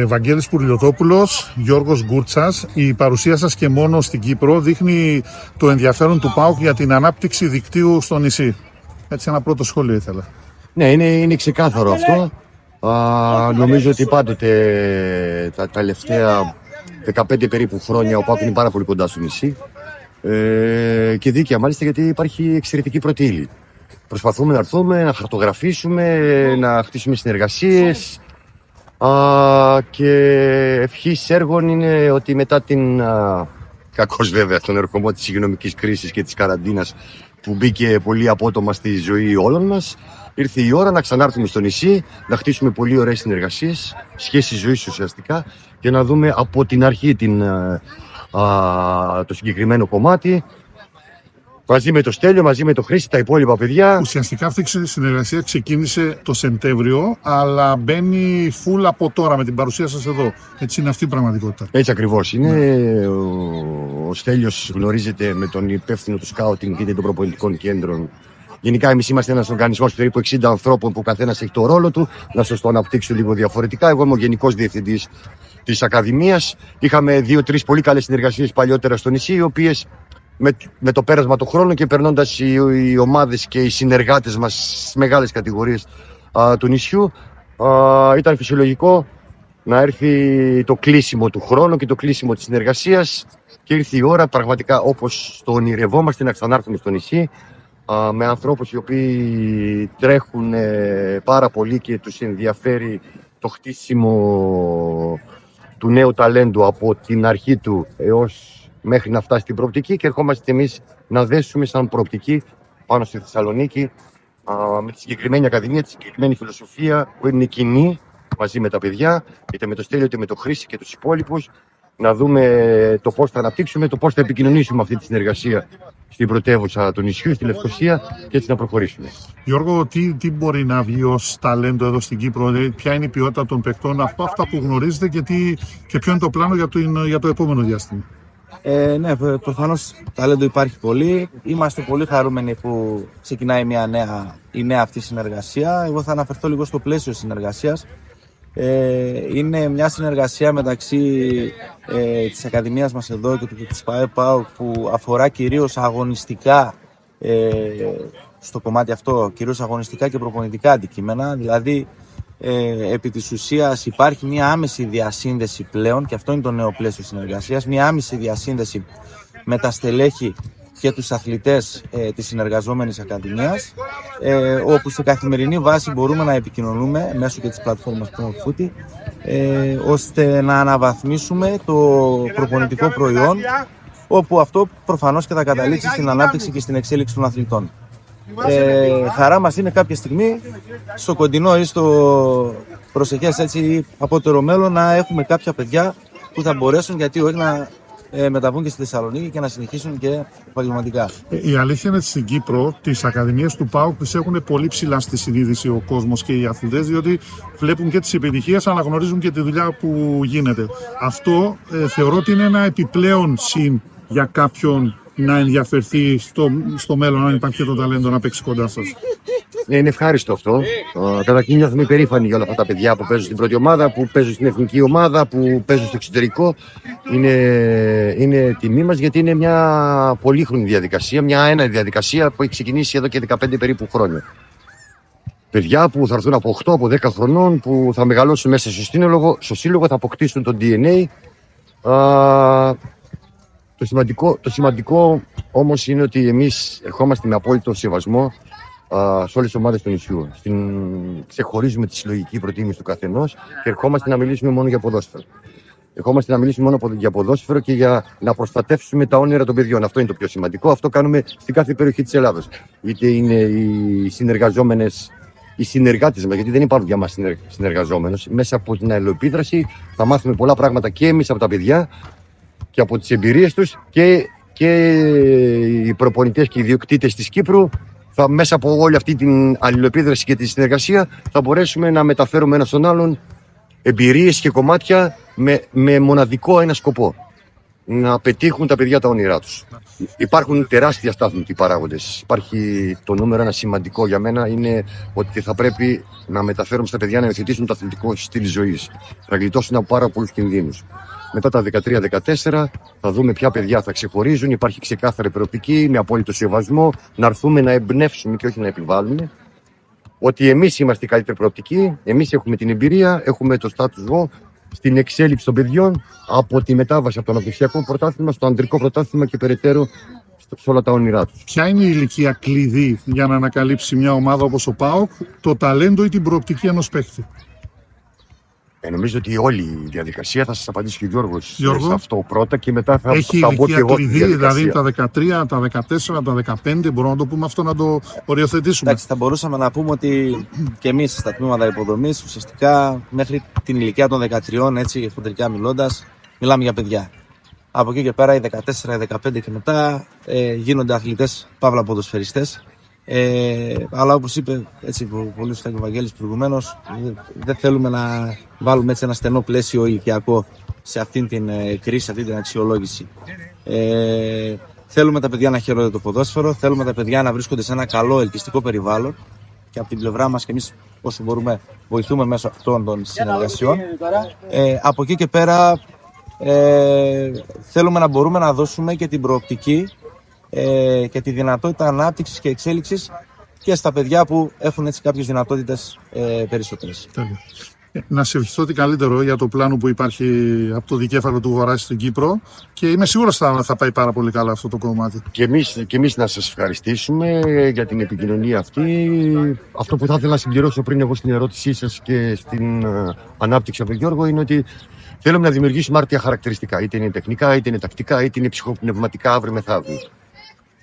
Βαγγέλης Πουρλιωτόπουλος, Γιώργος Γκούρτσας. Η παρουσία σας και μόνο στην Κύπρο δείχνει το ενδιαφέρον του ΠΑΟΚ για την ανάπτυξη δικτύου στο νησί. Έτσι, ένα πρώτο σχόλιο ήθελα. Ναι, είναι ξεκάθαρο αυτό. Νομίζω ότι πάντοτε τα τελευταία 15 περίπου χρόνια ο ΠΑΟΚ είναι πάρα πολύ κοντά στο νησί. Και δίκαια μάλιστα, γιατί υπάρχει εξαιρετική πρώτη ύλη. Προσπαθούμε να έρθουμε, να χαρτογραφήσουμε, να χτίσουμε συνεργασίες. Και ευχής έργων είναι ότι μετά την κακώς βέβαια τον ερχομό της υγειονομικής κρίσης και της καραντίνας που μπήκε πολύ απότομα στη ζωή όλων μας, ήρθε η ώρα να ξανάρθουμε στο νησί, να χτίσουμε πολύ ωραίες συνεργασίες, σχέσεις ζωής ουσιαστικά, και να δούμε από την αρχή το συγκεκριμένο κομμάτι, μαζί με το Στέλιο, μαζί με το Χρήστη, τα υπόλοιπα παιδιά. Ουσιαστικά αυτή η συνεργασία ξεκίνησε το Σεπτέμβριο, αλλά μπαίνει full από τώρα με την παρουσία σας εδώ. Έτσι είναι αυτή η πραγματικότητα. Έτσι ακριβώς είναι. Ναι. Ο Στέλιος γνωρίζεται με τον υπεύθυνο του σκάουτινγκ και των προπονητικών κέντρων. Γενικά, εμείς είμαστε ένας οργανισμός περίπου 60 ανθρώπων που καθένας έχει το ρόλο του. Να σας το αναπτύξω λίγο διαφορετικά. Εγώ είμαι ο Γενικός Διευθυντής της Ακαδημίας. Είχαμε 2-3 πολύ καλές συνεργασίες παλιότερα στο νησί, οι οποίες με το πέρασμα του χρόνου και περνώντας οι ομάδες και οι συνεργάτες μας στις μεγάλες κατηγορίες του νησιού, ήταν φυσιολογικό να έρθει το κλείσιμο του χρόνου και το κλείσιμο της συνεργασίας, και ήρθε η ώρα πραγματικά, όπως το ονειρευόμαστε, να ξανάρθουμε στο νησί με ανθρώπους οι οποίοι τρέχουν πάρα πολύ και τους ενδιαφέρει το χτίσιμο του νέου ταλέντου από την αρχή του έως μέχρι να φτάσει στην προοπτική, και ερχόμαστε εμείς να δέσουμε σαν προοπτική πάνω στη Θεσσαλονίκη με τη συγκεκριμένη ακαδημία, τη συγκεκριμένη φιλοσοφία που είναι κοινή μαζί με τα παιδιά, είτε με το Στέλιο είτε με το Χρήση και τους υπόλοιπους, να δούμε το πώς θα αναπτύξουμε, το πώς θα επικοινωνήσουμε αυτή τη συνεργασία στην πρωτεύουσα του νησιού, στη Λευκοσία, και έτσι να προχωρήσουμε. Γιώργο, τι μπορεί να βγει ως ταλέντο εδώ στην Κύπρο, ποια είναι η ποιότητα των παικτών, αυτά που γνωρίζετε, και ποιο είναι το πλάνο για το επόμενο διάστημα? Ναι, προφανώς ταλέντο υπάρχει πολύ. Είμαστε πολύ χαρούμενοι που ξεκινάει η νέα αυτή συνεργασία. Εγώ θα αναφερθώ λίγο στο πλαίσιο συνεργασίας. Είναι μια συνεργασία μεταξύ της Ακαδημίας μας εδώ και της ΠΑΟΚ που αφορά κυρίως αγωνιστικά, στο κομμάτι αυτό, κυρίως αγωνιστικά και προπονητικά αντικείμενα. Δηλαδή, επί της ουσίας υπάρχει μια άμεση διασύνδεση πλέον, και αυτό είναι το νέο πλαίσιο συνεργασίας, μια άμεση διασύνδεση με τα στελέχη και τους αθλητές της συνεργαζόμενης Ακαδημίας, όπου σε καθημερινή βάση μπορούμε να επικοινωνούμε μέσω και της πλατφόρμας Footy, ώστε να αναβαθμίσουμε το προπονητικό προϊόν, όπου αυτό προφανώς και θα καταλήξει στην ανάπτυξη και στην εξέλιξη των αθλητών. Χαρά μας είναι κάποια στιγμή στο κοντινό ή στο προσεχές έτσι απότερο μέλλον να έχουμε κάποια παιδιά που θα μπορέσουν, γιατί όχι, να μεταβούν και στη Θεσσαλονίκη και να συνεχίσουν και επαγγελματικά. Η αλήθεια είναι ότι στην Κύπρο τις ακαδημίες του ΠΑΟΚ τις έχουν πολύ ψηλά στη συνείδηση ο κόσμος και οι αθλητές, διότι βλέπουν και τις επιτυχίες, αλλά γνωρίζουν και τη δουλειά που γίνεται. Αυτό θεωρώ ότι είναι ένα επιπλέον συν για κάποιον να ενδιαφερθεί στο μέλλον, αν υπάρχει το ταλέντο, να παίξει κοντά σας. Είναι ευχάριστο αυτό. Καταρχήν νιώθουμε υπερήφανοι για όλα αυτά τα παιδιά που παίζουν στην πρώτη ομάδα, που παίζουν στην εθνική ομάδα, που παίζουν στο εξωτερικό. Είναι τιμή μας, γιατί είναι μια πολύχρονη διαδικασία, μια ένατη διαδικασία που έχει ξεκινήσει εδώ και 15 περίπου χρόνια. Παιδιά που θα έρθουν από 8, από 10 χρονών, που θα μεγαλώσουν μέσα στο σύλλογο, θα αποκτήσουν το DNA. Το σημαντικό όμως είναι ότι εμείς ερχόμαστε με απόλυτο σεβασμό σε όλες τις ομάδες του νησιού. Ξεχωρίζουμε τη συλλογική προτίμηση του καθενός και ερχόμαστε να μιλήσουμε μόνο για ποδόσφαιρο. Ερχόμαστε να μιλήσουμε μόνο για ποδόσφαιρο και για να προστατεύσουμε τα όνειρα των παιδιών. Αυτό είναι το πιο σημαντικό. Αυτό κάνουμε στην κάθε περιοχή της Ελλάδος. Είτε είναι οι συνεργαζόμενες, οι συνεργάτες μας, γιατί δεν υπάρχουν για μας συνεργαζόμενος. Μέσα από την αλληλοεπίδραση θα μάθουμε πολλά πράγματα και εμείς από τα παιδιά και από τις εμπειρίες τους, και οι προπονητές και οι ιδιοκτήτες της Κύπρου. Μέσα από όλη αυτή την αλληλοεπίδραση και τη συνεργασία θα μπορέσουμε να μεταφέρουμε ένα στον άλλον εμπειρίες και κομμάτια με μοναδικό ένα σκοπό. να πετύχουν τα παιδιά τα όνειρά τους. Υπάρχουν τεράστια στάθμιτοι παράγοντες. Υπάρχει το νούμερο ένα σημαντικό για μένα, είναι ότι θα πρέπει να μεταφέρουμε στα παιδιά να υιοθετήσουν το αθλητικό στυλ ζωής. Θα γλιτώσουν από πάρα πολλούς κινδύνους. Μετά τα 13-14 θα δούμε ποια παιδιά θα ξεχωρίζουν. Υπάρχει ξεκάθαρη προοπτική, με απόλυτο σεβασμό, να έρθουμε να εμπνεύσουμε και όχι να επιβάλλουμε. Ότι εμείς είμαστε η καλύτερη προοπτική, εμείς έχουμε την εμπειρία, έχουμε το status quo στην εξέλιξη των παιδιών από τη μετάβαση από το αναπτυξιακό πρωτάθλημα στο ανδρικό πρωτάθλημα και περαιτέρω σε όλα τα όνειρά τους. Ποια είναι η ηλικία κλειδί για να ανακαλύψει μια ομάδα όπως ο ΠΑΟΚ το ταλέντο ή την προοπτική ενός παίκτη? Νομίζω ότι όλη η διαδικασία θα σας απαντήσει και ο Γιώργος Γιώργο, σε αυτό πρώτα και μετά θα έχει πω και ηλικία εγώ τη κλειδί, διαδικασία. δηλαδή τα 13, τα 14, τα 15, μπορούμε να το πούμε αυτό, να το οριοθετήσουμε? Εντάξει, θα μπορούσαμε να πούμε ότι και εμείς στα τμήματα υποδομής ουσιαστικά μέχρι την ηλικία των 13, έτσι χοντρικά μιλώντας, μιλάμε για παιδιά. Από εκεί και πέρα οι 14, οι 15 και μετά γίνονται αθλητές, παύλα ποδοσφαιριστές. Αλλά όπως είπε έτσι, πολύ σωστά και ο Βαγγέλης προηγουμένως, δεν θέλουμε να βάλουμε έτσι ένα στενό πλαίσιο ηλικιακό σε αυτήν την κρίση, σε αυτήν την αξιολόγηση. Θέλουμε τα παιδιά να χαίρονται το ποδόσφαιρο, θέλουμε τα παιδιά να βρίσκονται σε ένα καλό ελκυστικό περιβάλλον και από την πλευρά μας και εμείς όσο μπορούμε βοηθούμε μέσω αυτών των συνεργασιών. Από εκεί και πέρα θέλουμε να μπορούμε να δώσουμε και την προοπτική και τη δυνατότητα ανάπτυξης και εξέλιξης και στα παιδιά που έχουν έτσι κάποιες δυνατότητες περισσότερες. Τέλεια. Να σε ευχηθώ ότι καλύτερο για το πλάνο που υπάρχει από το δικέφαλο του Βορρά στην Κύπρο και είμαι σίγουρος θα πάει πάρα πολύ καλά αυτό το κομμάτι. Και εμείς να σας ευχαριστήσουμε για την επικοινωνία αυτή. Αυτό που θα ήθελα να συμπληρώσω πριν εγώ στην ερώτησή σας και στην ανάπτυξη από τον Γιώργο είναι ότι θέλουμε να δημιουργήσουμε άρτια χαρακτηριστικά. Είτε είναι τεχνικά, είτε είναι τακτικά, είτε είναι ψυχοπνευματικά αύριο μεθαύριο.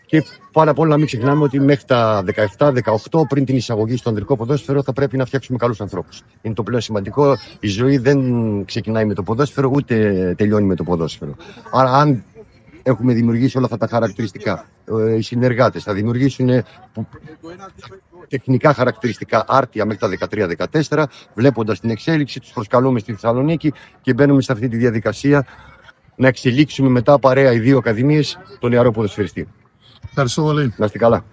Και πάνω απ' όλα να μην ξεχνάμε ότι μέχρι τα 17-18 πριν την εισαγωγή στο ανδρικό ποδόσφαιρο θα πρέπει να φτιάξουμε καλούς ανθρώπους. Είναι το πλέον σημαντικό. Η ζωή δεν ξεκινάει με το ποδόσφαιρο ούτε τελειώνει με το ποδόσφαιρο. Άρα αν έχουμε δημιουργήσει όλα αυτά τα χαρακτηριστικά, οι συνεργάτες θα δημιουργήσουν τεχνικά χαρακτηριστικά άρτια μέχρι τα 13-14, βλέποντας την εξέλιξη, τους προσκαλούμε στη Θεσσαλονίκη και μπαίνουμε σε αυτή τη διαδικασία να εξελίξουμε μετά παρέα οι δύο ακαδημίες τον νεαρό ποδοσφαιριστή. Ευχαριστώ πολύ. Να είστε καλά.